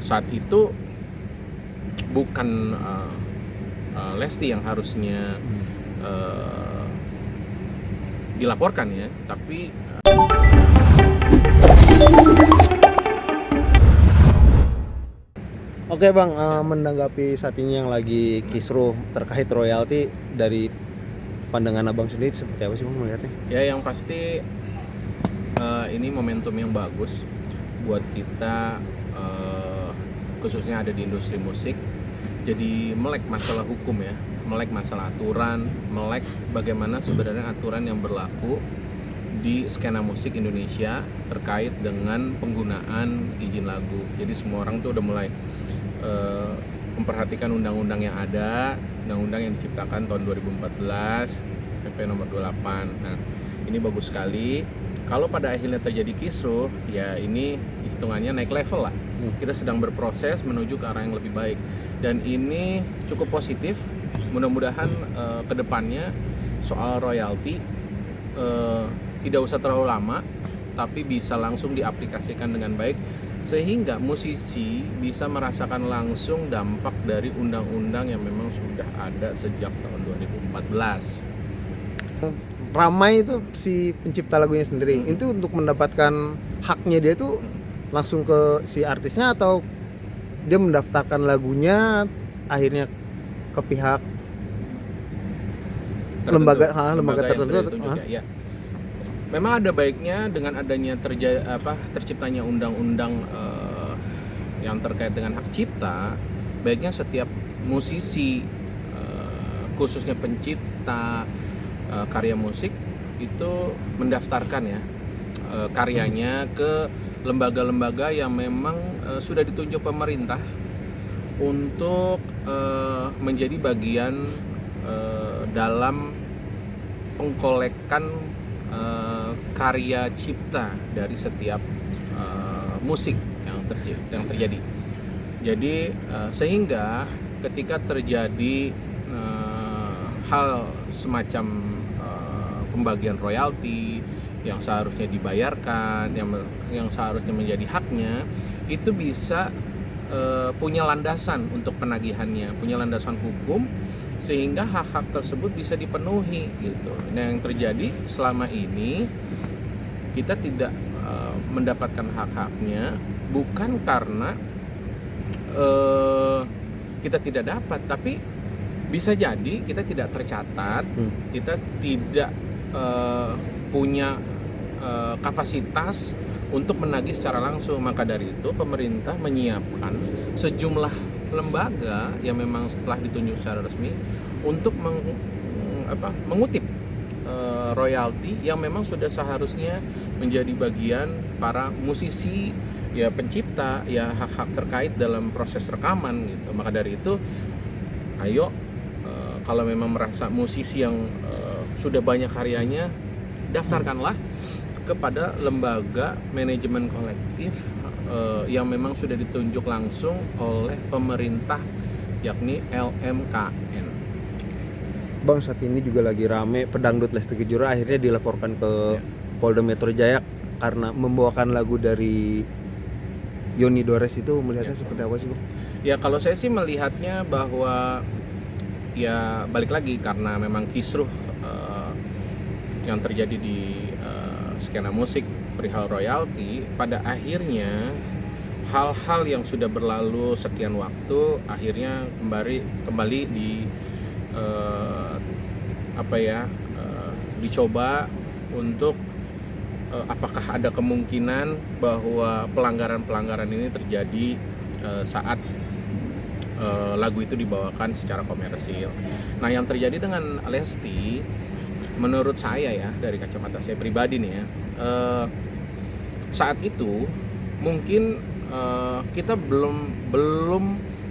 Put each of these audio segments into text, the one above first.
saat itu bukan Lesti yang harusnya dilaporkan ya, tapi Oke Bang, menanggapi saat ini yang lagi kisruh terkait royalti, dari pandangan Abang sendiri seperti apa sih Bang melihatnya? ya yang pasti ini momentum yang bagus buat kita, khususnya ada di industri musik. Jadi melek masalah hukum ya, melek masalah aturan, melek bagaimana sebenarnya aturan yang berlaku di skena musik Indonesia terkait dengan penggunaan izin lagu. Jadi semua orang tuh udah mulai memperhatikan undang-undang yang ada, undang-undang yang diciptakan tahun 2014, PP nomor 28. Nah, ini bagus sekali. Kalau pada akhirnya terjadi kisruh, ya ini hitungannya naik level lah. Kita sedang berproses menuju ke arah yang lebih baik. Dan ini cukup positif. Mudah-mudahan kedepannya soal royalti tidak usah terlalu lama, tapi bisa langsung diaplikasikan dengan baik, sehingga musisi bisa merasakan langsung dampak dari undang-undang yang memang sudah ada sejak tahun 2014. Ramai itu si pencipta lagunya sendiri, itu untuk mendapatkan haknya dia tuh langsung ke si artisnya, atau dia mendaftarkan lagunya akhirnya ke pihak lembaga tertentu. Ya. Memang ada baiknya dengan adanya terciptanya undang-undang yang terkait dengan hak cipta, baiknya setiap musisi, khususnya pencipta karya musik itu mendaftarkan ya karyanya ke lembaga-lembaga yang memang sudah ditunjuk pemerintah untuk menjadi bagian dalam pengkolekan karya cipta dari setiap musik yang terjadi. Jadi sehingga ketika terjadi hal semacam pembagian royalti yang seharusnya dibayarkan, yang seharusnya menjadi haknya, itu bisa punya landasan untuk penagihannya, punya landasan hukum, sehingga hak-hak tersebut bisa dipenuhi gitu. Nah, yang terjadi selama ini kita tidak mendapatkan hak-haknya bukan karena kita tidak dapat, tapi bisa jadi kita tidak tercatat, kita tidak punya kapasitas untuk menagih secara langsung. Maka dari itu pemerintah menyiapkan sejumlah lembaga yang memang setelah ditunjuk secara resmi untuk mengutip royalti yang memang sudah seharusnya menjadi bagian para musisi ya, pencipta ya, hak-hak terkait dalam proses rekaman gitu. Maka dari itu ayo kalau memang merasa musisi yang sudah banyak karyanya, daftarkanlah kepada lembaga manajemen kolektif yang memang sudah ditunjuk langsung oleh pemerintah, yakni LMKN. Bang, saat ini juga lagi rame pedangdut Lesti Kejora akhirnya dilaporkan ke Polda Metro Jaya karena membawakan lagu dari Yoni Dores. Itu melihatnya seperti apa sih Bang? Ya kalau saya sih melihatnya bahwa ya balik lagi karena memang kisruh yang terjadi di skena musik perihal royalti, pada akhirnya hal-hal yang sudah berlalu sekian waktu akhirnya kembali dicoba untuk apakah ada kemungkinan bahwa pelanggaran ini terjadi saat lagu itu dibawakan secara komersil. Nah, yang terjadi dengan Lesti, menurut saya ya, dari kacamata saya pribadi nih ya, saat itu mungkin kita belum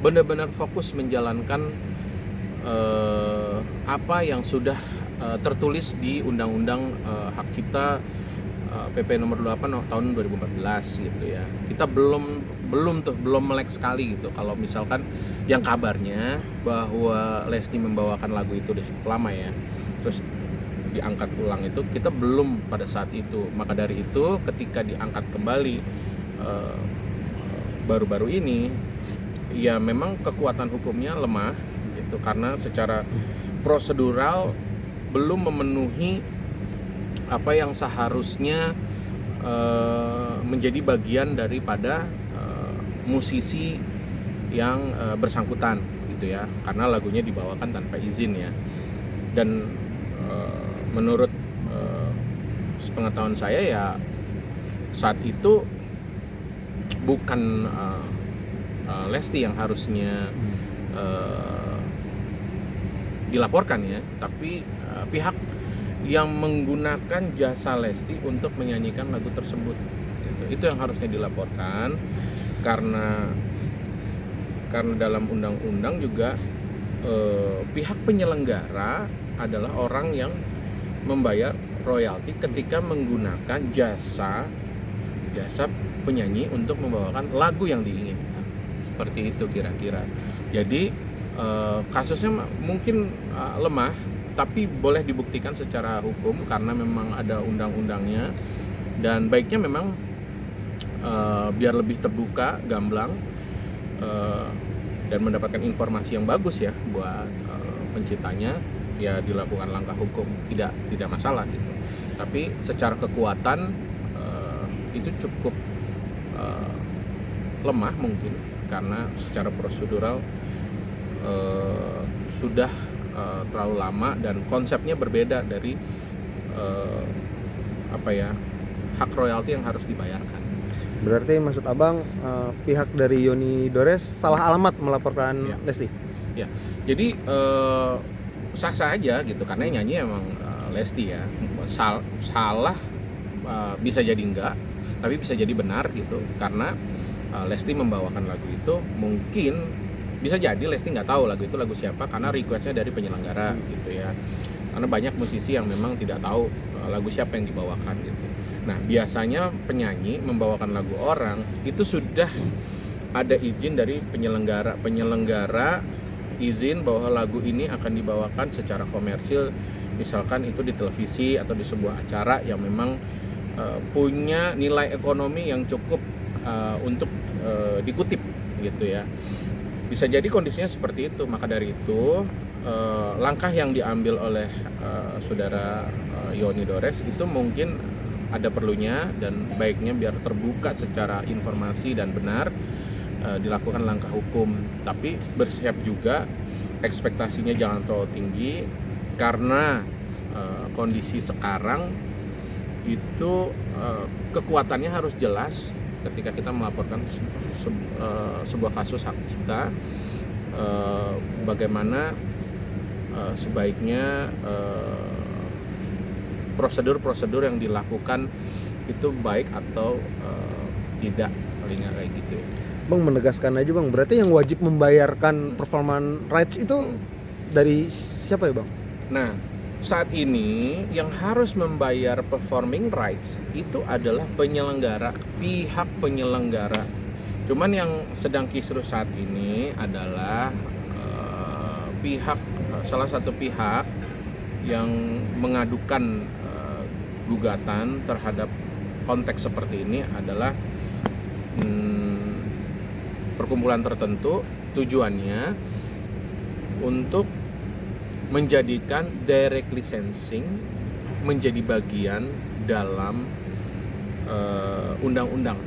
benar-benar fokus menjalankan apa yang sudah tertulis di Undang-Undang Hak Cipta PP nomor 28 tahun 2014 gitu ya. Kita belum melek sekali gitu. Kalau misalkan yang kabarnya bahwa Lesti membawakan lagu itu udah cukup lama ya, terus diangkat ulang, itu kita belum pada saat itu. Maka dari itu ketika diangkat kembali baru-baru ini ya memang kekuatan hukumnya lemah gitu, karena secara prosedural belum memenuhi apa yang seharusnya menjadi bagian daripada musisi yang bersangkutan gitu ya, karena lagunya dibawakan tanpa izin ya. Dan menurut sepengetahuan saya ya saat itu bukan Lesti yang harusnya dilaporkan ya, tapi pihak yang menggunakan jasa Lesti untuk menyanyikan lagu tersebut gitu. Itu yang harusnya dilaporkan, karena dalam undang-undang juga pihak penyelenggara adalah orang yang membayar royalti ketika menggunakan jasa penyanyi untuk membawakan lagu yang diinginkan. Seperti itu kira-kira. Jadi kasusnya mungkin lemah, tapi boleh dibuktikan secara hukum karena memang ada undang-undangnya, dan baiknya memang biar lebih terbuka, gamblang, dan mendapatkan informasi yang bagus ya buat penciptanya, ya dilakukan langkah hukum, tidak masalah gitu. Tapi secara kekuatan itu cukup lemah mungkin, karena secara prosedural sudah terlalu lama dan konsepnya berbeda dari hak royalti yang harus dibayarkan. Berarti maksud abang pihak dari Yoni Dores salah alamat melaporkan Lesti? Ya, jadi sah-sah aja gitu, karena yang nyanyi emang Lesti ya. Salah bisa jadi enggak, tapi bisa jadi benar gitu, karena Lesti membawakan lagu itu, mungkin bisa jadi Lesti nggak tahu lagu itu lagu siapa karena requestnya dari penyelenggara gitu ya, karena banyak musisi yang memang tidak tahu lagu siapa yang dibawakan gitu. Nah biasanya penyanyi membawakan lagu orang itu sudah ada izin dari penyelenggara izin bahwa lagu ini akan dibawakan secara komersil, misalkan itu di televisi atau di sebuah acara yang memang punya nilai ekonomi yang cukup untuk dikutip gitu ya. Bisa jadi kondisinya seperti itu. Maka dari itu langkah yang diambil oleh saudara Yoni Dores itu mungkin ada perlunya dan baiknya biar terbuka secara informasi dan benar, dilakukan langkah hukum. Tapi bersiap juga, ekspektasinya jangan terlalu tinggi, karena kondisi sekarang itu kekuatannya harus jelas ketika kita melaporkan sebuah kasus hak cipta, bagaimana sebaiknya prosedur-prosedur yang dilakukan itu baik atau tidak, palingnya kayak gitu. Bang menegaskan aja bang, berarti yang wajib membayarkan performance rights itu dari siapa ya bang? Nah saat ini yang harus membayar performing rights itu adalah penyelenggara, pihak penyelenggara. Cuman yang sedang kisruh saat ini adalah salah satu pihak yang mengadukan gugatan terhadap konteks seperti ini adalah perkumpulan tertentu, tujuannya untuk menjadikan direct licensing menjadi bagian dalam undang-undang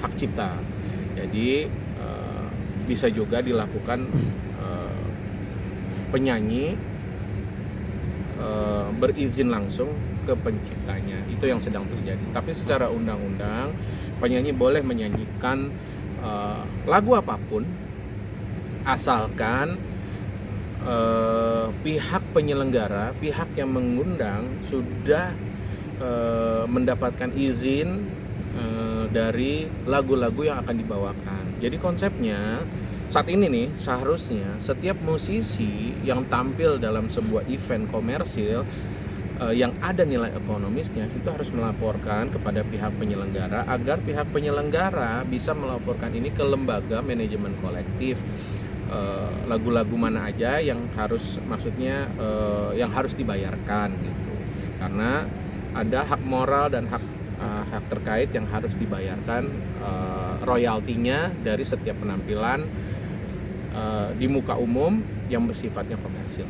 hak cipta. Jadi bisa juga dilakukan penyanyi berizin langsung ke penciptanya. Itu yang sedang terjadi. Tapi secara undang-undang penyanyi boleh menyanyikan lagu apapun asalkan pihak penyelenggara, pihak yang mengundang sudah mendapatkan izin dari lagu-lagu yang akan dibawakan. Jadi konsepnya saat ini nih, seharusnya setiap musisi yang tampil dalam sebuah event komersil yang ada nilai ekonomisnya itu harus melaporkan kepada pihak penyelenggara, agar pihak penyelenggara bisa melaporkan ini ke lembaga manajemen kolektif. Lagu-lagu mana aja yang harus, maksudnya yang harus dibayarkan gitu, karena ada hak moral dan hak terkait yang harus dibayarkan royaltinya dari setiap penampilan di muka umum yang bersifatnya komersil.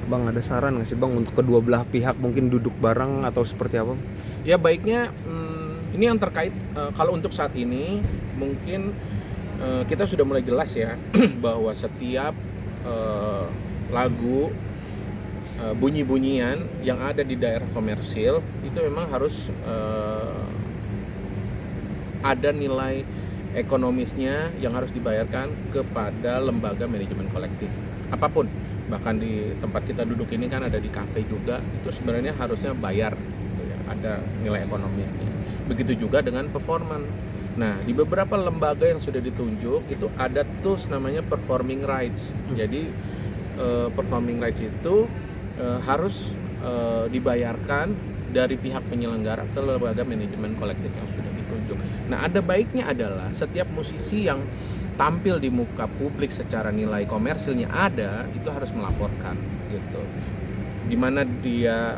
Bang, ada saran nggak sih Bang untuk kedua belah pihak mungkin duduk bareng atau seperti apa? Ya baiknya ini yang terkait kalau untuk saat ini mungkin kita sudah mulai jelas ya bahwa setiap lagu bunyi-bunyian yang ada di daerah komersil itu memang harus ada nilai ekonomisnya yang harus dibayarkan kepada lembaga manajemen kolektif apapun. Bahkan di tempat kita duduk ini kan ada di kafe juga, itu sebenarnya harusnya bayar gitu ya, ada nilai ekonomisnya. Begitu juga dengan performance. Nah, di beberapa lembaga yang sudah ditunjuk itu ada tools namanya performing rights. Jadi performing rights itu harus dibayarkan dari pihak penyelenggara ke lembaga manajemen kolektif yang sudah ditunjuk. Nah, ada baiknya adalah setiap musisi yang tampil di muka publik secara nilai komersilnya ada, itu harus melaporkan gitu. Dimana dia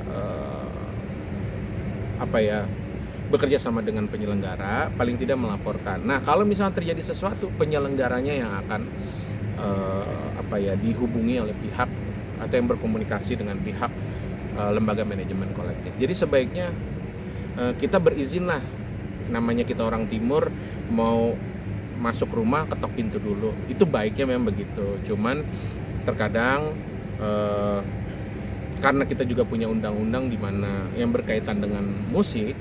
bekerja sama dengan penyelenggara, paling tidak melaporkan. Nah, kalau misalnya terjadi sesuatu, penyelenggaranya yang akan dihubungi oleh pihak atau yang berkomunikasi dengan pihak lembaga manajemen kolektif. Jadi sebaiknya kita berizin lah, namanya kita orang timur, mau masuk rumah ketok pintu dulu. Itu baiknya memang begitu. Cuman terkadang karena kita juga punya undang-undang di mana yang berkaitan dengan musik,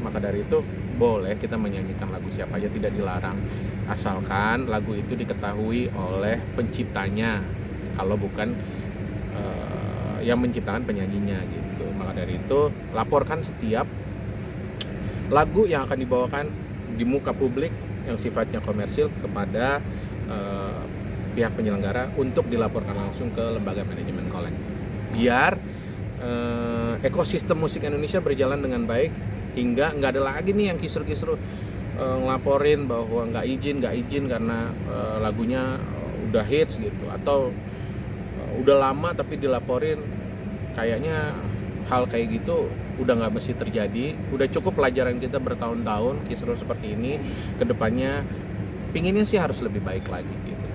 maka dari itu boleh kita menyanyikan lagu siapa aja, tidak dilarang, asalkan lagu itu diketahui oleh penciptanya, kalau bukan yang menciptakan penyanyinya gitu. Maka dari itu laporkan setiap lagu yang akan dibawakan di muka publik yang sifatnya komersil kepada pihak penyelenggara untuk dilaporkan langsung ke lembaga manajemen kolektif, biar ekosistem musik Indonesia berjalan dengan baik, hingga nggak ada lagi nih yang kisru-kisru ngelaporin bahwa nggak izin karena lagunya udah hits gitu, atau udah lama tapi dilaporin. Kayaknya hal kayak gitu udah nggak mesti terjadi. Udah cukup pelajaran kita bertahun-tahun kisruh seperti ini. Kedepannya pinginnya sih harus lebih baik lagi gitu.